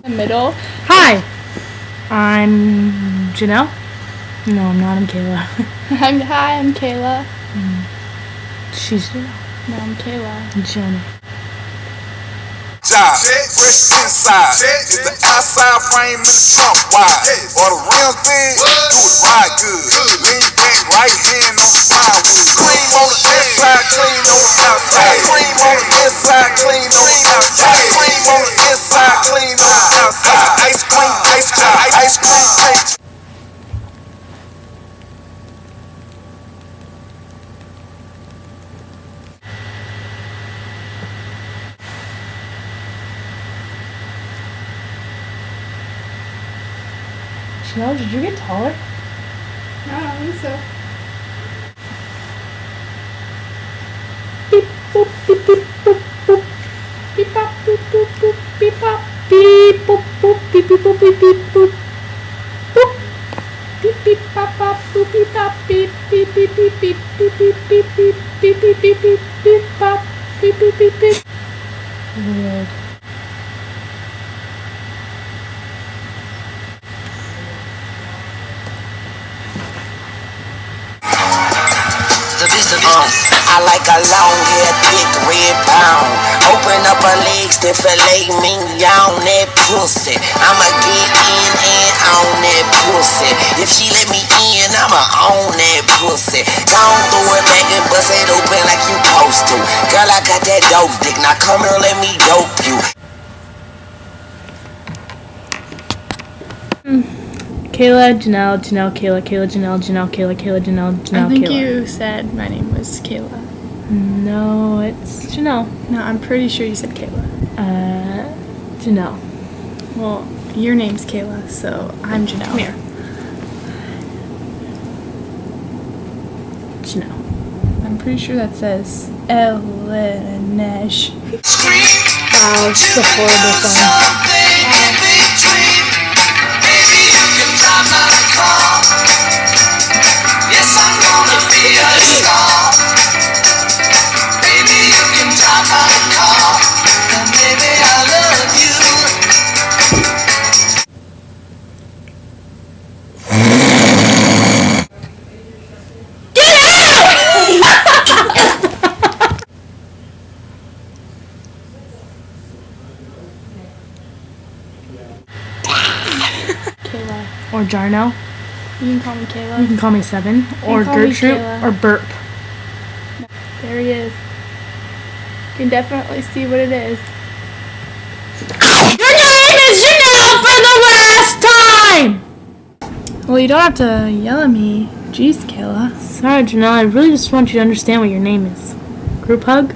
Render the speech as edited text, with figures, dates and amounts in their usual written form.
The middle. Hi, I'm Janelle. No, I'm not. I'm Kayla. Hi, I'm Kayla. She's Janelle. No, I'm Kayla. Jenny. Job, fresh inside. Is the outside frame in the trunk wide? Or the rims big? Do it right good. Lean back, right hand on the plywood. Cream on the inside, clean on the outside. Cream on the inside, clean on the outside. Cream on the inside, clean on the outside. Ice cream, ice cream, ice cream, ice cream. Janelle, did you get taller? I don't think so. Beep boop beep beep boop boop. Beep bop boop boop boop beep bop beep boop boop beep beep boop beep beep boop. Boop. Beep beep bop bop boop beep bop beep beep beep beep beep beep beep beep beep beep beep beep beep beep bop beep beep beep beep. Weird. I like a long hair, thick red pound. Open up her legs, then fillet me on that pussy. I'ma get in and on that pussy. If she let me in, I'ma own that pussy. Gon' throw it back and bust it open like you supposed to. Girl, I got that dope dick, now come here, let me dope you. Kayla, Janelle, Kayla, Janelle, Kayla, Janelle, I think Kayla. you said my name was Kayla. No, it's Janelle. No, I'm pretty sure you said Kayla. Janelle. Well, your name's Kayla, so I'm Janelle. Come here. Janelle. I'm pretty sure that says Elenesh. Wow, this is a horrible song. Kayla. Or Jarno. You can call me You Kayla. can call me Seven. Or call me Gertrude. Kayla. Or Burp. There he is. You can definitely see what it is. Your name is Janelle for the last time! Well, you don't have to yell at me. Jeez, Kayla. Sorry, Janelle. I really just want you to understand what your name is. Group hug?